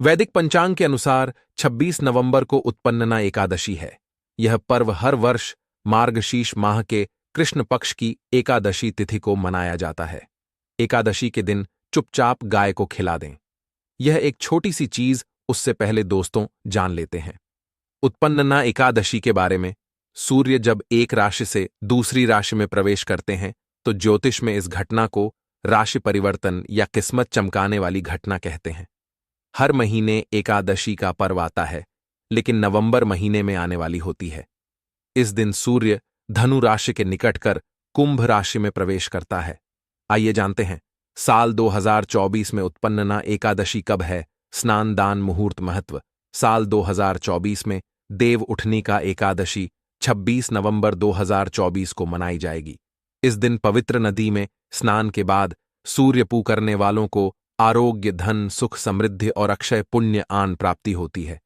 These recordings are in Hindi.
वैदिक पंचांग के अनुसार 26 नवंबर को उत्पन्नना एकादशी है। यह पर्व हर वर्ष मार्गशीर्ष माह के कृष्ण पक्ष की एकादशी तिथि को मनाया जाता है। एकादशी के दिन चुपचाप गाय को खिला दें। यह एक छोटी सी चीज, उससे पहले दोस्तों जान लेते हैं उत्पन्नना एकादशी के बारे में। सूर्य जब एक राशि से दूसरी राशि में प्रवेश करते हैं तो ज्योतिष में इस घटना को राशि परिवर्तन या किस्मत चमकाने वाली घटना कहते हैं। हर महीने एकादशी का पर्व आता है, लेकिन नवंबर महीने में आने वाली होती है। इस दिन सूर्य धनु राशि के निकट कर कुंभ राशि में प्रवेश करता है। आइए जानते हैं साल 2024 में उत्पन्नना एकादशी कब है। स्नान दान मुहूर्त महत्व। साल 2024 में देव उठनी का एकादशी 26 नवंबर 2024 को मनाई जाएगी। इस दिन पवित्र नदी में स्नान के बाद सूर्य पू करने वालों को आरोग्य, धन, सुख, समृद्धि और अक्षय पुण्य आन प्राप्ति होती है।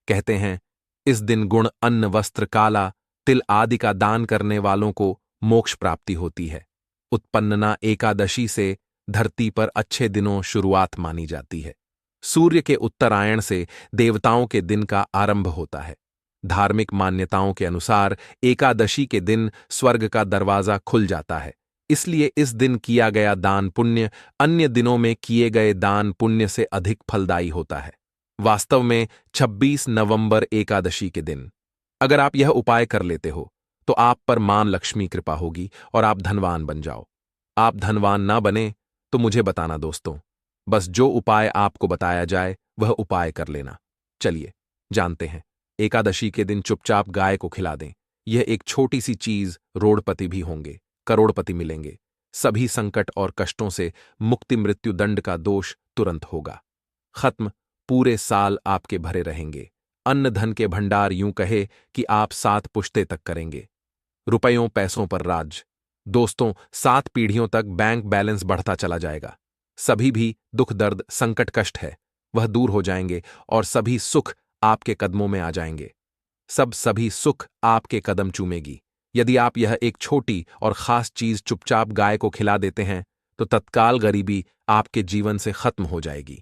कहते हैं इस दिन गुण, अन्न, वस्त्र, काला तिल आदि का दान करने वालों को मोक्ष प्राप्ति होती है। उत्पन्नना एकादशी से धरती पर अच्छे दिनों शुरुआत मानी जाती है। सूर्य के उत्तरायण से देवताओं के दिन का आरंभ होता है। धार्मिक मान्यताओं के अनुसार एकादशी के दिन स्वर्ग का दरवाजा खुल जाता है, इसलिए इस दिन किया गया दान पुण्य अन्य दिनों में किए गए दान पुण्य से अधिक फलदायी होता है। वास्तव में 26 नवंबर एकादशी के दिन अगर आप यह उपाय कर लेते हो तो आप पर मां लक्ष्मी कृपा होगी और आप धनवान बन जाओ। आप धनवान ना बने तो मुझे बताना दोस्तों, बस जो उपाय आपको बताया जाए वह उपाय कर लेना। चलिए जानते हैं। एकादशी के दिन चुपचाप गाय को खिला दें। यह एक छोटी सी चीज, रोड़पति भी होंगे, करोड़पति मिलेंगे। सभी संकट और कष्टों से मुक्ति, मृत्यु दंड का दोष तुरंत होगा खत्म। पूरे साल आपके भरे रहेंगे। अन्न धन के भंडार, यूं कहे कि आप 7 पुश्ते तक करेंगे। रुपयों पैसों पर राज। दोस्तों 7 पीढ़ियों तक बैंक बैलेंस बढ़ता चला जाएगा। सभी भी दुख, दर्द, संकट, कष्ट है वह दूर हो जाएंगे और सभी सुख आपके कदमों में आ जाएंगे। सभी सुख आपके कदम चूमेगी। यदि आप यह एक छोटी और खास चीज चुपचाप गाय को खिला देते हैं तो तत्काल गरीबी आपके जीवन से खत्म हो जाएगी।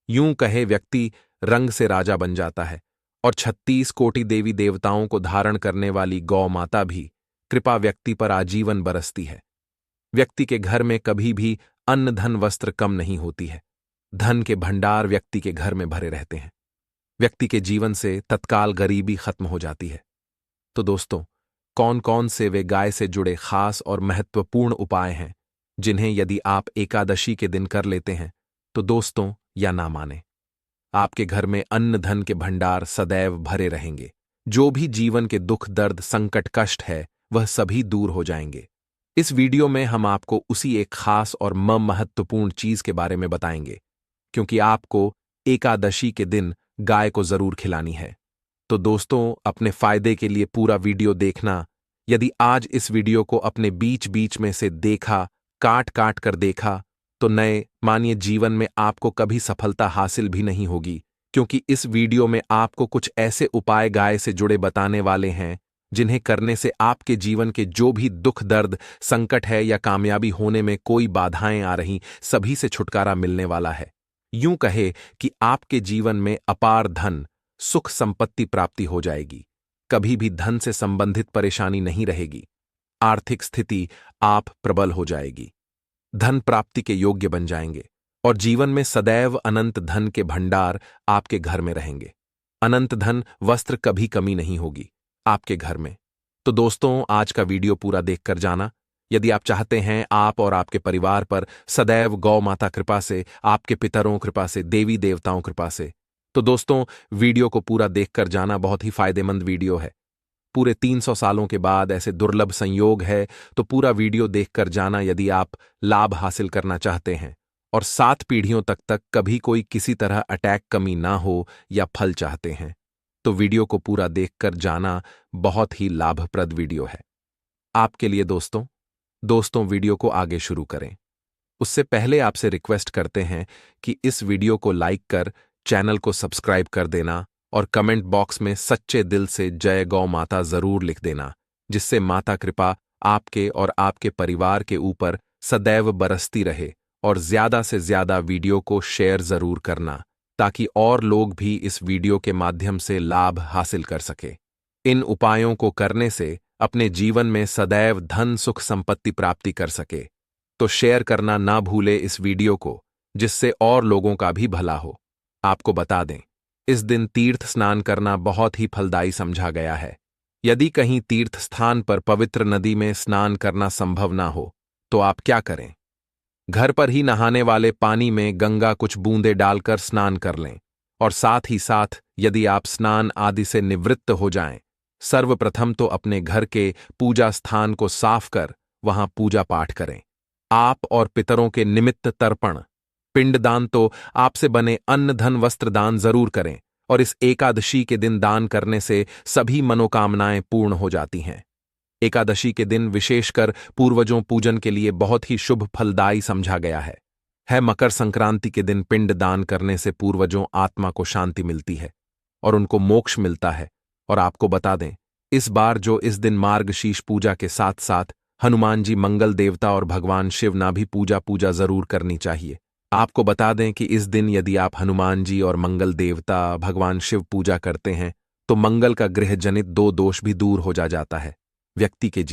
यूं कहे व्यक्ति रंग से राजा बन जाता है और 36 कोटि देवी देवताओं को धारण करने वाली गौ माता भी कृपा व्यक्ति पर आजीवन बरसती है। व्यक्ति के घर में कभी भी अन्न, धन, वस्त्र कम नहीं होती है। धन के भंडार व्यक्ति के घर में भरे रहते हैं। व्यक्ति के जीवन से तत्काल गरीबी खत्म हो जाती है। तो दोस्तों कौन कौन से वे गाय से जुड़े खास और महत्वपूर्ण उपाय हैं जिन्हें यदि आप एकादशी के दिन कर लेते हैं तो दोस्तों या ना माने, आपके घर में अन्न धन के भंडार सदैव भरे रहेंगे। जो भी जीवन के दुख, दर्द, संकट, कष्ट है वह सभी दूर हो जाएंगे। इस वीडियो में हम आपको उसी एक खास और महत्वपूर्ण चीज के बारे में बताएंगे, क्योंकि आपको एकादशी के दिन गाय को जरूर खिलानी है। तो दोस्तों अपने फायदे के लिए पूरा वीडियो देखना। यदि आज इस वीडियो को अपने बीच बीच में से देखा, काट काट कर देखा, तो नए मानिए जीवन में आपको कभी सफलता हासिल भी नहीं होगी, क्योंकि इस वीडियो में आपको कुछ ऐसे उपाय गाय से जुड़े बताने वाले हैं जिन्हें करने से आपके जीवन के जो भी दुख, दर्द, संकट है या कामयाबी होने में कोई बाधाएं आ रही, सभी से छुटकारा मिलने वाला है। यूं कहे कि आपके जीवन में अपार धन, सुख, संपत्ति प्राप्ति हो जाएगी। कभी भी धन से संबंधित परेशानी नहीं रहेगी। आर्थिक स्थिति आप प्रबल हो जाएगी। धन प्राप्ति के योग्य बन जाएंगे और जीवन में सदैव अनंत धन के भंडार आपके घर में रहेंगे। अनंत धन, वस्त्र कभी कमी नहीं होगी आपके घर में। तो दोस्तों आज का वीडियो पूरा देखकर जाना। यदि आप चाहते हैं आप और आपके परिवार पर सदैव गौ माता कृपा से, आपके पितरों कृपा से, देवी देवताओं कृपा से, तो दोस्तों वीडियो को पूरा देखकर जाना। बहुत ही फायदेमंद वीडियो है। पूरे 300 सालों के बाद ऐसे दुर्लभ संयोग है, तो पूरा वीडियो देखकर जाना यदि आप लाभ हासिल करना चाहते हैं और 7 पीढ़ियों तक कभी कोई किसी तरह अटैक, कमी ना हो या फल चाहते हैं, तो वीडियो को पूरा देखकर जाना। बहुत ही लाभप्रद वीडियो है आपके लिए दोस्तों वीडियो को आगे शुरू करें उससे पहले आपसे रिक्वेस्ट करते हैं कि इस वीडियो को लाइक कर चैनल को सब्सक्राइब कर देना और कमेंट बॉक्स में सच्चे दिल से जय गौ माता जरूर लिख देना, जिससे माता कृपा आपके और आपके परिवार के ऊपर सदैव बरसती रहे। और ज्यादा से ज्यादा वीडियो को शेयर जरूर करना ताकि और लोग भी इस वीडियो के माध्यम से लाभ हासिल कर सके। इन उपायों को करने से अपने जीवन में सदैव धन सुख संपत्ति प्राप्ति कर सके। तो शेयर करना ना भूले इस वीडियो को, जिससे और लोगों का भी भला हो। आपको बता दें, इस दिन तीर्थ स्नान करना बहुत ही फलदायी समझा गया है। यदि कहीं तीर्थ स्थान पर पवित्र नदी में स्नान करना संभव ना हो तो आप क्या करें? घर पर ही नहाने वाले पानी में गंगा कुछ बूंदे डालकर स्नान कर लें। और साथ ही साथ यदि आप स्नान आदि से निवृत्त हो जाएं, सर्वप्रथम तो अपने घर के पूजा स्थान को साफ कर वहां पूजा पाठ करें। आप और पितरों के निमित्त तर्पण, पिंडदान तो आपसे बने अन्न धन वस्त्र दान जरूर करें। और इस एकादशी के दिन दान करने से सभी मनोकामनाएं पूर्ण हो जाती हैं। एकादशी के दिन विशेषकर पूर्वजों पूजन के लिए बहुत ही शुभ फलदायी समझा गया है। मकर संक्रांति के दिन पिंड दान करने से पूर्वजों आत्मा को शांति मिलती है और उनको मोक्ष मिलता है। और आपको बता दें, इस बार जो इस दिन मार्गशीर्ष पूजा के साथ साथ हनुमान जी मंगल देवता और भगवान शिव ना भी पूजा जरूर करनी चाहिए। आपको बता दें कि इस दिन यदि आप हनुमान जी और मंगल देवता भगवान शिव पूजा करते हैं तो मंगल का ग्रह जनित 2 दोष भी दूर हो जाता है। व्यक्ति के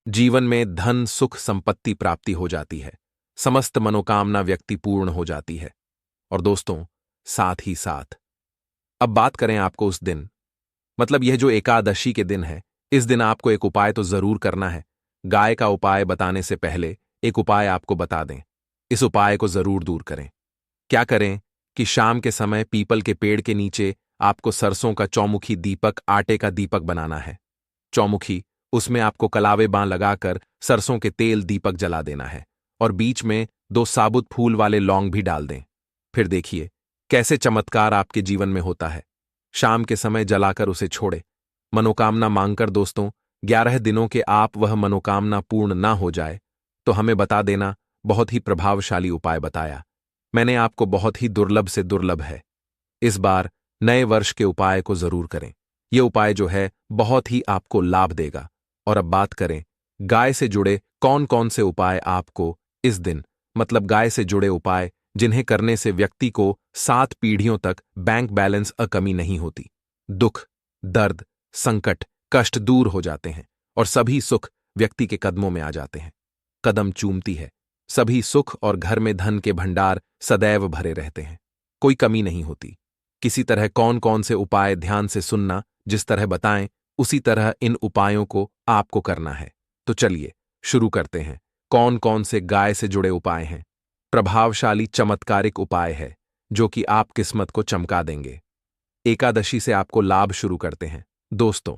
जीवन में धन सुख संपत्ति प्राप्ति हो जाती है। समस्त मनोकामना व्यक्ति पूर्ण हो जाती है। और दोस्तों, साथ ही साथ अब बात करें आपको उस दिन, मतलब यह जो एकादशी के दिन है, इस दिन आपको एक उपाय तो जरूर करना है। गाय का उपाय बताने से पहले एक उपाय आपको बता दें। इस उपाय को जरूर दूर करें। क्या करें कि शाम के समय पीपल के पेड़ के नीचे आपको सरसों का चौमुखी दीपक, आटे का दीपक बनाना है। चौमुखी, उसमें आपको कलावे बां लगाकर सरसों के तेल दीपक जला देना है और बीच में 2 साबुत फूल वाले लौंग भी डाल दें। फिर देखिए कैसे चमत्कार आपके जीवन में होता है। शाम के समय जलाकर उसे छोड़े, मनोकामना मांगकर। दोस्तों, 11 दिनों के आप वह मनोकामना पूर्ण ना हो जाए तो हमें बता देना। बहुत ही प्रभावशाली उपाय बताया मैंने आपको, बहुत ही दुर्लभ से दुर्लभ है। इस बार नए वर्ष के उपाय को जरूर करें। यह उपाय जो है बहुत ही आपको लाभ देगा। और अब बात करें गाय से जुड़े कौन कौन से उपाय आपको इस दिन, मतलब गाय से जुड़े उपाय जिन्हें करने से व्यक्ति को 7 पीढ़ियों तक बैंक बैलेंस कमी नहीं होती, दुख दर्द संकट कष्ट दूर हो जाते हैं और सभी सुख व्यक्ति के कदमों में आ जाते हैं। कदम चूमती है, सभी सुख और घर में धन के भंडार सदैव भरे रहते हैं, कोई कमी नहीं होती। किसी तरह कौन कौन से उपाय ध्यान से सुनना, जिस तरह बताएं उसी तरह इन उपायों को आपको करना है। तो चलिए शुरू करते हैं। कौन कौन से गाय से जुड़े उपाय हैं? प्रभावशाली चमत्कारिक उपाय है जो कि आप किस्मत को चमका देंगे। एकादशी से आपको लाभ शुरू करते हैं। दोस्तों,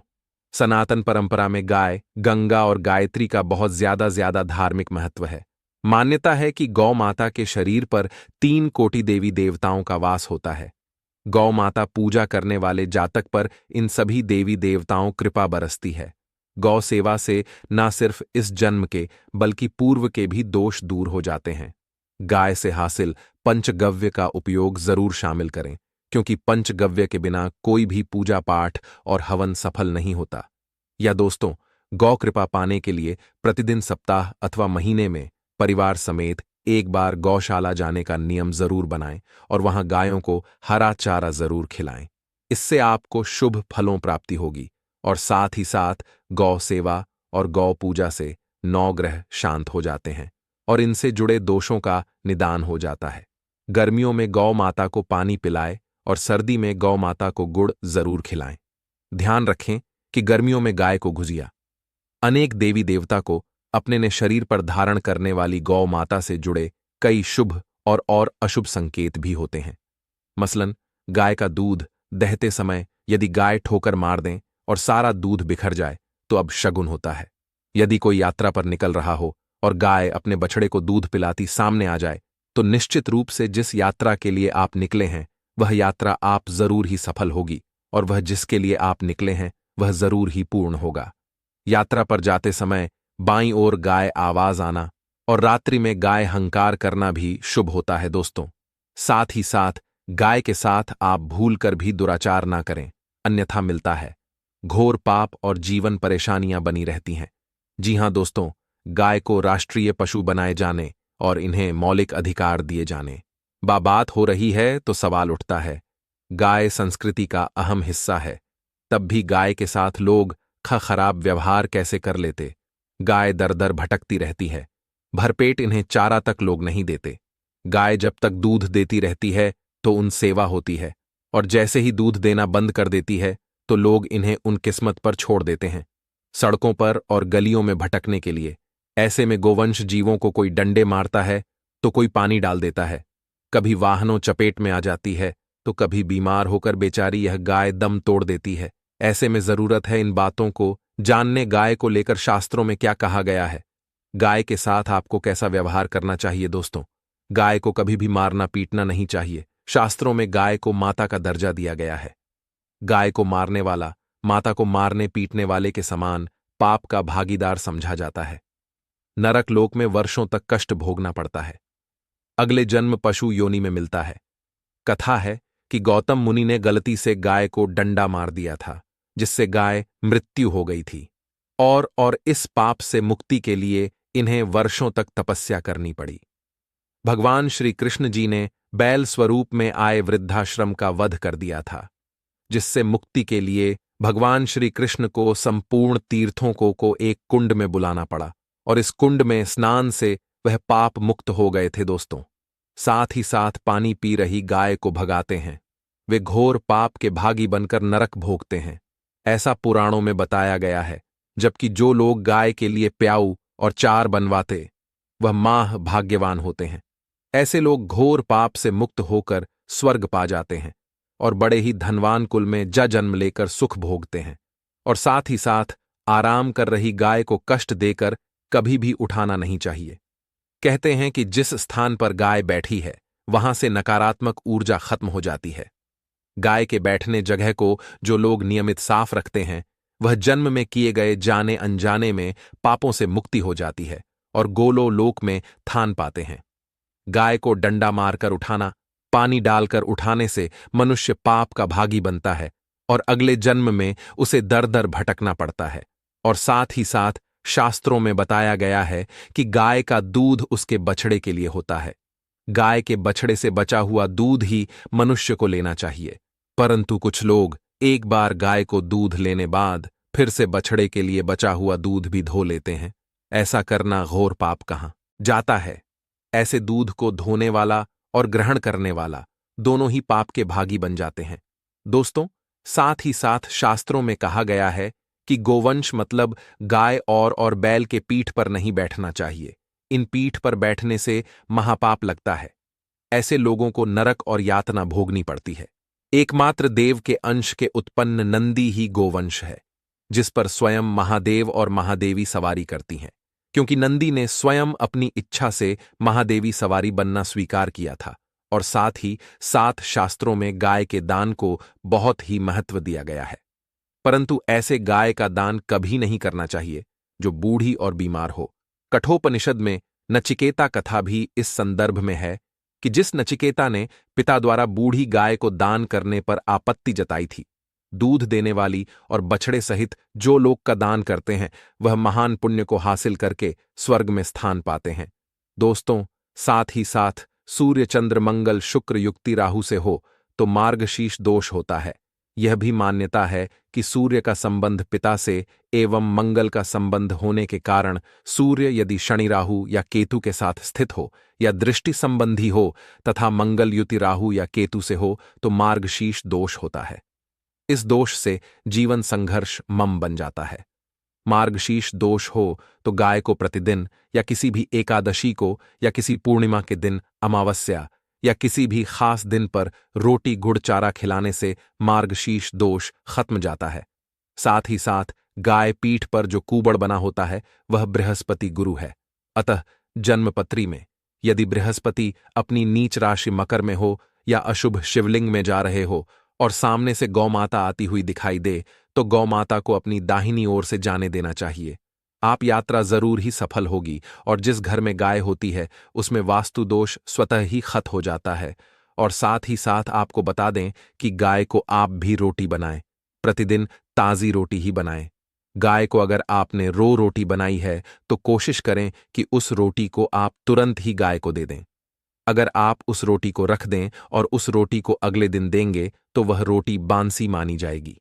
सनातन परंपरा में गाय, गंगा और गायत्री का बहुत ज्यादा धार्मिक महत्व है। मान्यता है कि गौ माता के शरीर पर 3 कोटि देवी देवताओं का वास होता है। गौ माता पूजा करने वाले जातक पर इन सभी देवी देवताओं कृपा बरसती है। गौ सेवा से न सिर्फ इस जन्म के बल्कि पूर्व के भी दोष दूर हो जाते हैं। गाय से हासिल पंचगव्य का उपयोग जरूर शामिल करें, क्योंकि पंचगव्य के बिना कोई भी पूजा पाठ और हवन सफल नहीं होता। या दोस्तों, गौ कृपा पाने के लिए प्रतिदिन सप्ताह अथवा महीने में परिवार समेत एक बार गौशाला जाने का नियम जरूर बनाएं और वहां गायों को हरा चारा जरूर खिलाएं। इससे आपको शुभ फलों प्राप्ति होगी और साथ ही साथ गौ सेवा और गौ पूजा से 9 ग्रह शांत हो जाते हैं और इनसे जुड़े दोषों का निदान हो जाता है। गर्मियों में गौ माता को पानी पिलाएं और सर्दी में गौ माता को गुड़ जरूर खिलाएं। ध्यान रखें कि गर्मियों में गाय को गुजिया। अनेक देवी देवता को अपने ने शरीर पर धारण करने वाली गौ माता से जुड़े कई शुभ और अशुभ संकेत भी होते हैं। मसलन, गाय का दूध दहते समय यदि गाय ठोकर मार दें और सारा दूध बिखर जाए तो अब शगुन होता है। यदि कोई यात्रा पर निकल रहा हो और गाय अपने बछड़े को दूध पिलाती सामने आ जाए तो निश्चित रूप से जिस यात्रा के लिए आप निकले हैं वह यात्रा आप जरूर ही सफल होगी और वह जिसके लिए आप निकले हैं वह जरूर ही पूर्ण होगा। यात्रा पर जाते समय बाईं ओर गाय आवाज आना और रात्रि में गाय हंकार करना भी शुभ होता है। दोस्तों, साथ ही साथ गाय के साथ आप भूल कर भी दुराचार ना करें, अन्यथा मिलता है घोर पाप और जीवन परेशानियां बनी रहती हैं। जी हां दोस्तों, गाय को राष्ट्रीय पशु बनाए जाने और इन्हें मौलिक अधिकार दिए जाने बात हो रही है तो सवाल उठता है गाय संस्कृति का अहम हिस्सा है, तब भी गाय के साथ लोग खराब व्यवहार कैसे कर लेते। गाय दर दर भटकती रहती है, भरपेट इन्हें चारा तक लोग नहीं देते। गाय जब तक दूध देती रहती है तो उन सेवा होती है, और जैसे ही दूध देना बंद कर देती है तो लोग इन्हें उन किस्मत पर छोड़ देते हैं, सड़कों पर और गलियों में भटकने के लिए। ऐसे में गोवंश जीवों को कोई डंडे मारता है तो कोई पानी डाल देता है, कभी वाहनों चपेट में आ जाती है तो कभी बीमार होकर बेचारी यह गाय दम तोड़ देती है। ऐसे में जरूरत है इन बातों को जानने, गाय को लेकर शास्त्रों में क्या कहा गया है, गाय के साथ आपको कैसा व्यवहार करना चाहिए। दोस्तों, गाय को कभी भी मारना पीटना नहीं चाहिए। शास्त्रों में गाय को माता का दर्जा दिया गया है। गाय को मारने वाला माता को मारने पीटने वाले के समान पाप का भागीदार समझा जाता है। नरक लोक में वर्षों तक कष्ट भोगना पड़ता है। अगले जन्म पशु योनि में मिलता है। कथा है कि गौतम मुनि ने गलती से गाय को डंडा मार दिया था, जिससे गाय मृत्यु हो गई थी, और इस पाप से मुक्ति के लिए इन्हें वर्षों तक तपस्या करनी पड़ी। भगवान श्री कृष्ण जी ने बैल स्वरूप में आए वृद्धाश्रम का वध कर दिया था, जिससे मुक्ति के लिए भगवान श्री कृष्ण को संपूर्ण तीर्थों को एक कुंड में बुलाना पड़ा, और इस कुंड में स्नान से वह पाप मुक्त हो गए थे। दोस्तों, साथ ही साथ पानी पी रही गाय को भगाते हैं। वे घोर पाप के भागी बनकर नरक भोगते हैं, ऐसा पुराणों में बताया गया है। जबकि जो लोग गाय के लिए प्याऊ और चार बनवाते वह माह भाग्यवान होते हैं। ऐसे लोग घोर पाप से मुक्त होकर स्वर्ग पा जाते हैं और बड़े ही धनवान कुल में जन्म लेकर सुख भोगते हैं। और साथ ही साथ आराम कर रही गाय को कष्ट देकर कभी भी उठाना नहीं चाहिए। कहते हैं कि जिस स्थान पर गाय बैठी है वहां से नकारात्मक ऊर्जा खत्म हो जाती है। गाय के बैठने जगह को जो लोग नियमित साफ रखते हैं वह जन्म में किए गए जाने अनजाने में पापों से मुक्ति हो जाती है और गोलो लोक में थान पाते हैं। गाय को डंडा मारकर उठाना, पानी डालकर उठाने से मनुष्य पाप का भागी बनता है और अगले जन्म में उसे दर दर भटकना पड़ता है। और साथ ही साथ शास्त्रों में बताया गया है कि गाय का दूध उसके बछड़े के लिए होता है। गाय के बछड़े से बचा हुआ दूध ही मनुष्य को लेना चाहिए, परंतु कुछ लोग एक बार गाय को दूध लेने बाद फिर से बछड़े के लिए बचा हुआ दूध भी धो लेते हैं। ऐसा करना घोर पाप कहाँ जाता है। ऐसे दूध को धोने वाला और ग्रहण करने वाला दोनों ही पाप के भागी बन जाते हैं। दोस्तों, साथ ही साथ शास्त्रों में कहा गया है कि गोवंश मतलब गाय और बैल के पीठ पर नहीं बैठना चाहिए। इन पीठ पर बैठने से महापाप लगता है। ऐसे लोगों को नरक और यातना भोगनी पड़ती है। एकमात्र देव के अंश के उत्पन्न नंदी ही गोवंश है, जिस पर स्वयं महादेव और महादेवी सवारी करती हैं, क्योंकि नंदी ने स्वयं अपनी इच्छा से महादेवी सवारी बनना स्वीकार किया था। और साथ ही साथ शास्त्रों में गाय के दान को बहुत ही महत्व दिया गया है। परंतु ऐसे गाय का दान कभी नहीं करना चाहिए जो बूढ़ी और बीमार हो। कठोपनिषद में नचिकेता कथा भी इस संदर्भ में है कि जिस नचिकेता ने पिता द्वारा बूढ़ी गाय को दान करने पर आपत्ति जताई थी। दूध देने वाली और बछड़े सहित जो लोग का दान करते हैं वह महान पुण्य को हासिल करके स्वर्ग में स्थान पाते हैं। दोस्तों, साथ ही साथ सूर्य चंद्र मंगल शुक्र युक्ति राहु से हो तो मार्गशीर्ष दोष होता है। यह भी मान्यता है कि सूर्य का संबंध पिता से एवं मंगल का संबंध होने के कारण सूर्य यदि शनि राहु या केतु के साथ स्थित हो या दृष्टि संबंधी हो तथा मंगल युति राहु या केतु से हो तो मार्गशीर्ष दोष होता है। इस दोष से जीवन संघर्ष मम बन जाता है। मार्गशीर्ष दोष हो तो गाय को प्रतिदिन या किसी भी एकादशी को या किसी पूर्णिमा के दिन, अमावस्या या किसी भी खास दिन पर रोटी गुड़ चारा खिलाने से मार्गशीर्ष दोष खत्म जाता है। साथ ही साथ गाय पीठ पर जो कूबड़ बना होता है वह बृहस्पति गुरु है। अतः जन्मपत्री में यदि बृहस्पति अपनी नीच राशि मकर में हो या अशुभ शिवलिंग में जा रहे हो और सामने से गौमाता आती हुई दिखाई दे तो गौमाता को अपनी दाहिनी ओर से जाने देना चाहिए। आप यात्रा जरूर ही सफल होगी और जिस घर में गाय होती है उसमें वास्तु दोष स्वतः ही खत्म हो जाता है। और साथ ही साथ आपको बता दें कि गाय को आप भी रोटी बनाएं, प्रतिदिन ताज़ी रोटी ही बनाएं। गाय को अगर आपने रोटी बनाई है तो कोशिश करें कि उस रोटी को आप तुरंत ही गाय को दे दें। अगर आप उस रोटी को रख दें और उस रोटी को अगले दिन देंगे तो वह रोटी बांसी मानी जाएगी।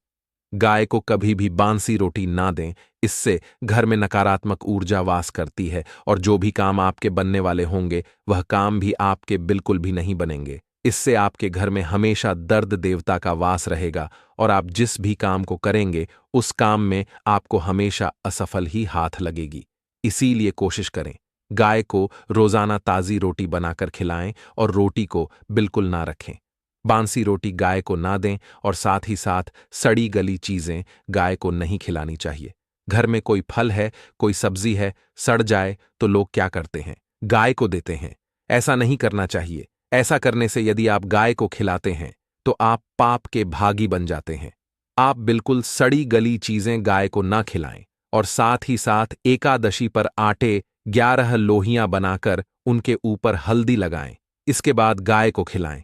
गाय को कभी भी बांसी रोटी ना दें, इससे घर में नकारात्मक ऊर्जा वास करती है और जो भी काम आपके बनने वाले होंगे वह काम भी आपके बिल्कुल भी नहीं बनेंगे। इससे आपके घर में हमेशा दर्द देवता का वास रहेगा और आप जिस भी काम को करेंगे उस काम में आपको हमेशा असफल ही हाथ लगेगी। इसीलिए कोशिश करें, गाय को रोजाना ताज़ी रोटी बनाकर खिलाएं और रोटी को बिल्कुल ना रखें। बांसी रोटी गाय को ना दें और साथ ही साथ सड़ी गली चीजें गाय को नहीं खिलानी चाहिए। घर में कोई फल है, कोई सब्जी है, सड़ जाए तो लोग क्या करते हैं? गाय को देते हैं। ऐसा नहीं करना चाहिए। ऐसा करने से यदि आप गाय को खिलाते हैं तो आप पाप के भागी बन जाते हैं। आप बिल्कुल सड़ी गली चीजें गाय को ना खिलाएं और साथ ही साथ एकादशी पर आटे 11 लोहियां बनाकर उनके ऊपर हल्दी लगाएं। इसके बाद गाय को खिलाएं।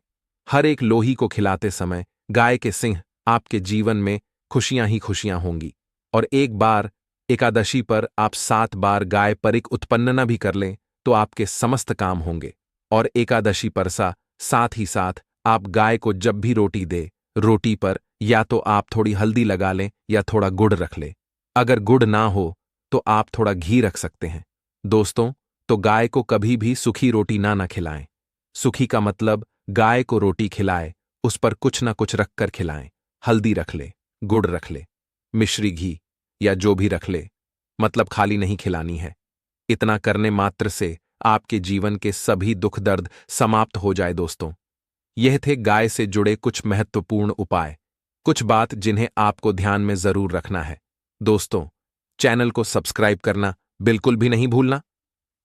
हर एक लोही को खिलाते समय गाय के सिंह आपके जीवन में खुशियां ही खुशियां होंगी। और एक बार एकादशी पर आप 7 बार गाय परिक उत्पन्ना भी कर लें तो आपके समस्त काम होंगे। और एकादशी पर साथ ही साथ आप गाय को जब भी रोटी दे, रोटी पर या तो आप थोड़ी हल्दी लगा लें या थोड़ा गुड़ रख लें। अगर गुड़ ना हो तो आप थोड़ा घी रख सकते हैं। दोस्तों, तो गाय को कभी भी सूखी रोटी ना खिलाएं। सूखी का मतलब गाय को रोटी खिलाए, उस पर कुछ ना कुछ रखकर खिलाएं। हल्दी रख ले, गुड़ रख ले, मिश्री घी या जो भी रख ले, मतलब खाली नहीं खिलानी है। इतना करने मात्र से आपके जीवन के सभी दुख दर्द समाप्त हो जाए। दोस्तों, यह थे गाय से जुड़े कुछ महत्वपूर्ण उपाय, कुछ बात जिन्हें आपको ध्यान में जरूर रखना है। दोस्तों, चैनल को सब्सक्राइब करना बिल्कुल भी नहीं भूलना।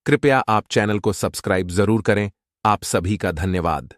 कृपया आप चैनल को सब्सक्राइब जरूर करें। आप सभी का धन्यवाद।